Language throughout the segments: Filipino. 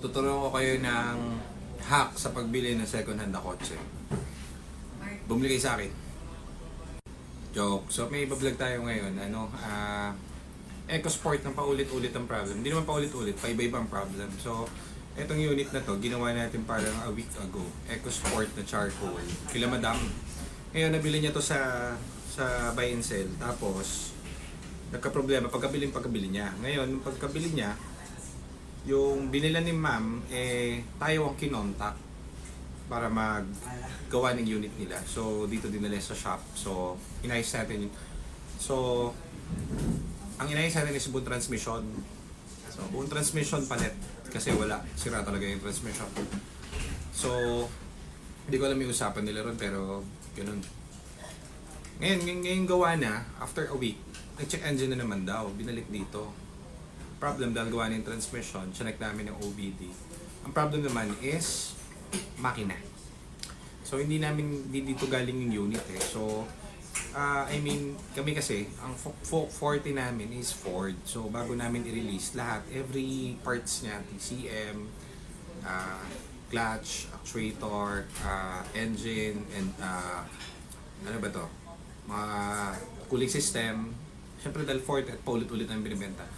Tuturuan ko kayo ng hack sa pagbili ng second hand na kotse. Bumili kayo sa akin. Joke. So may iba-vlog tayo ngayon. EcoSport ng paulit-ulit ang problem. Hindi naman paulit-ulit, paiba-iba ang problem. So, etong unit na to, ginawa natin parang a week ago. EcoSport na charcoal. Kila Madam. Ngayon, nabili niya to sa buy and sell. Tapos, nagka-problema pagkabili niya. Ngayon, pagkabili niya, yung binila ni ma'am, tayo ang kinontak para maggawa ng unit nila. So, dito dinala sa shop. So, inayos natin yun. So, ang inayos natin is buong transmission. So, buong transmission palit. Kasi wala. Sira talaga yung transmission. So, hindi ko alam yung usapan nila ron, pero ganun. Ngayon gawa na, after a week, nag-check engine na naman daw. Binalik dito. Problem dahil gawa na yung transmission, chinek namin yung OBD. Ang problem naman is makina. So hindi dito galing yung unit eh. So kami kasi ang 40 namin is Ford. So bago namin i-release lahat, every parts niya, TCM, clutch, actuator, engine, and ano ba to? Mga cooling system. Siyempre dahil Ford at paulit-ulit namin binibenta.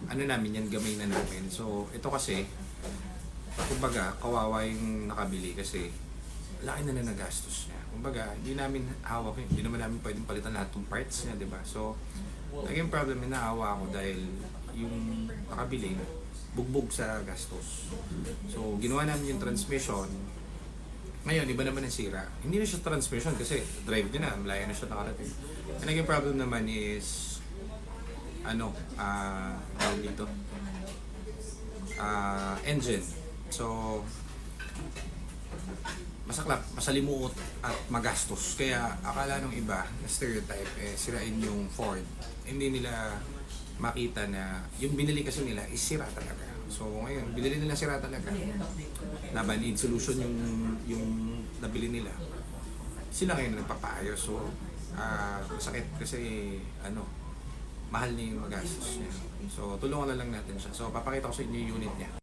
Ano namin yan, gamay na namin. So, ito kasi, kumbaga, kawawa yung nakabili kasi laki na nagastos niya. Kumbaga, hindi namin hawak yun. Hindi naman namin pwedeng palitan lahat ng parts niya, di ba? So, naging problem na naawa ako dahil yung nakabili, bugbog sa gastos. So, ginawa namin yung transmission. Ngayon, iba naman ang sira. Hindi na siya transmission kasi drive niya na, malaya na siya nakarating. Ang naging problem naman is tawag dito, engine. So, masaklap, masalimuot at magastos. Kaya akala nung iba na stereotype, sirain yung Ford. Hindi nila makita na yung binili kasi nila is sira talaga. So, ngayon, binili nila sira talaga. Need solution yung nabili nila. Sila ngayon nagpapaayos. So, masakit kasi mahal niya yung magastos niya. So, tulungan na lang natin siya. So, papakita ko sa inyo yung unit niya.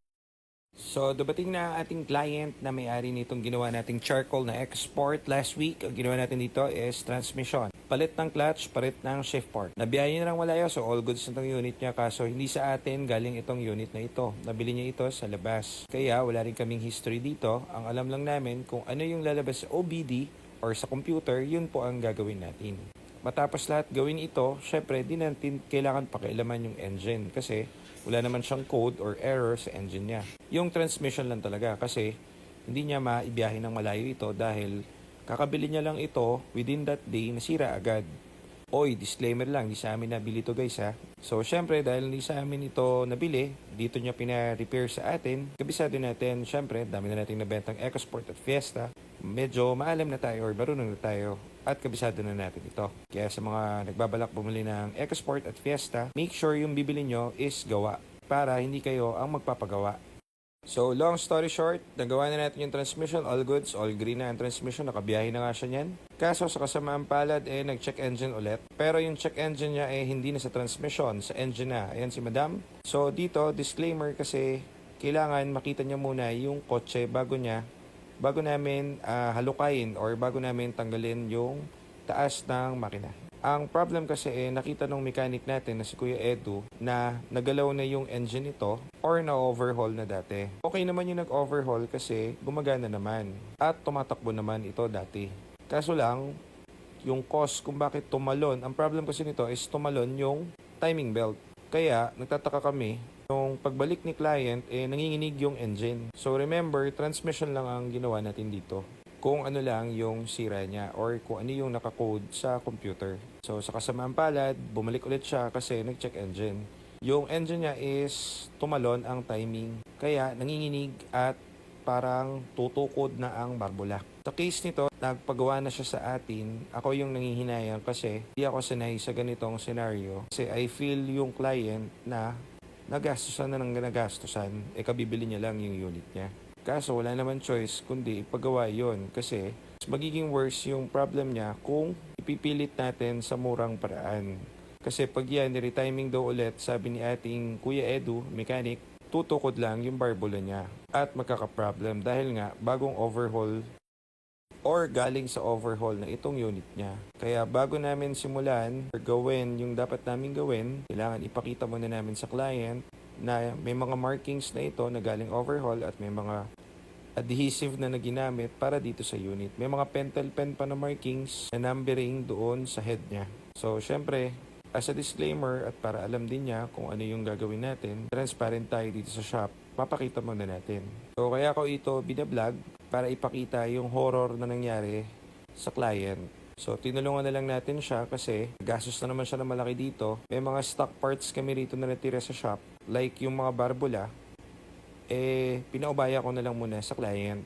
So, dumating na ang ating client na may-ari nitong ginawa nating charcoal na EcoSport last week. Ang ginawa natin dito is transmission. Palit ng clutch, palit ng shift part. Nabiyahin niya ng malayo, so all goods na itong unit niya. Kaso, hindi sa atin galing itong unit na ito. Nabili niya ito sa labas. Kaya, wala rin kaming history dito. Ang alam lang namin kung ano yung lalabas sa OBD or sa computer, yun po ang gagawin natin. Matapos lahat gawin ito, syempre di natin kailangan pakialaman yung engine kasi wala naman siyang code or error sa engine niya. Yung transmission lang talaga kasi hindi niya maibiyahe ng malayo ito dahil kakabili niya lang ito within that day nasira agad. Oy, disclaimer lang, hindi sa amin nabili ito guys ha. So syempre dahil hindi sa amin ito nabili, dito niya pina-repair sa atin. Kabisado natin, syempre dami na nating nabentang EcoSport at Fiesta. Medyo maalam na tayo or marunong na tayo at kabisado na natin ito. Kaya sa mga nagbabalak bumili ng EcoSport at Fiesta, make sure yung bibili nyo is gawa para hindi kayo ang magpapagawa. So, long story short, nagawa na natin yung transmission, all goods, all green na ang transmission, nakabiyahe na nga siya niyan. Kaso sa kasamaan palad, nag-check engine ulit. Pero yung check engine niya hindi na sa transmission, sa engine na. Ayan si Madam. So, dito, disclaimer kasi kailangan makita niya muna yung kotse bago namin halukayin or bago namin tanggalin yung taas ng makina. Ang problem kasi nakita nung mechanic natin na si Kuya Edu na nagalaw na yung engine nito or na-overhaul na dati. Okay naman yung nag-overhaul kasi gumagana naman at tumatakbo naman ito dati. Kaso lang, yung cause kung bakit tumalon, ang problem kasi nito is tumalon yung timing belt. Kaya nagtataka kami, yung pagbalik ni client, nanginginig yung engine. So remember, transmission lang ang ginawa natin dito. Kung ano lang yung sira niya or kung ano yung nakakode sa computer. So sa kasamaan palad, bumalik ulit siya kasi nag-check engine. Yung engine niya is tumalon ang timing. Kaya nanginginig at parang tutukod na ang barbula. Sa case nito, nagpagawa na siya sa atin. Ako yung nangihinayang kasi hindi ako sanay sa ganitong scenario. Kasi I feel yung client na nagastusan na ng nagastusan, kabibili niya lang yung unit niya. Kaso wala naman choice kundi ipagawa yon kasi magiging worse yung problem niya kung ipipilit natin sa murang paraan. Kasi pag yan, retiming daw ulit, sabi ni ating Kuya Edu, mechanic, tutukod lang yung barbula niya at magkaka-problem dahil nga bagong overhaul or galing sa overhaul na itong unit niya. Kaya bago namin simulan or gawin yung dapat namin gawin, kailangan ipakita muna namin sa client na may mga markings na ito na galing overhaul at may mga adhesive na naginamit para dito sa unit. May mga pentel pen pa na markings na numbering doon sa head niya. So, syempre, as a disclaimer at para alam din niya kung ano yung gagawin natin, transparent tayo dito sa shop, papakita muna natin. So, kaya ko ito binablog para ipakita yung horror na nangyari sa client. So, tinulungan na lang natin siya kasi gastos na naman siya na malaki dito. May mga stock parts kami rito na natira sa shop, like yung mga barbula, pinaubaya ko na lang muna sa client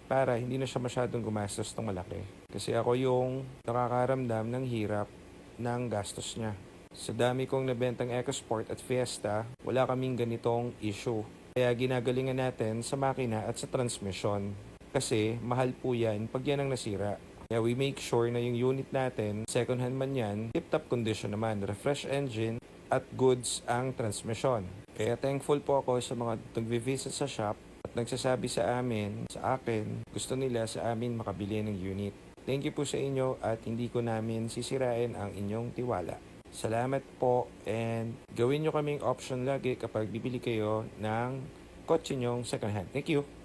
para hindi na siya masyadong gumastos ng malaki. Kasi ako yung nakakaramdam ng hirap ng gastos niya. Sa dami kong nabentang EcoSport at Fiesta, wala kaming ganitong issue. Kaya ginagalingan natin sa makina at sa transmission. Kasi mahal po yan pag yan ang nasira. Kaya we make sure na yung unit natin, second hand man yan, tip-top condition naman, refresh engine, at goods ang transmission. Kaya thankful po ako sa mga nagvi-visit sa shop at nagsasabi sa amin, sa akin, gusto nila sa amin makabili ng unit. Thank you po sa inyo at hindi ko namin sisirain ang inyong tiwala. Salamat po and gawin nyo kaming option lagi kapag bibili kayo ng kotse nyong second hand. Thank you!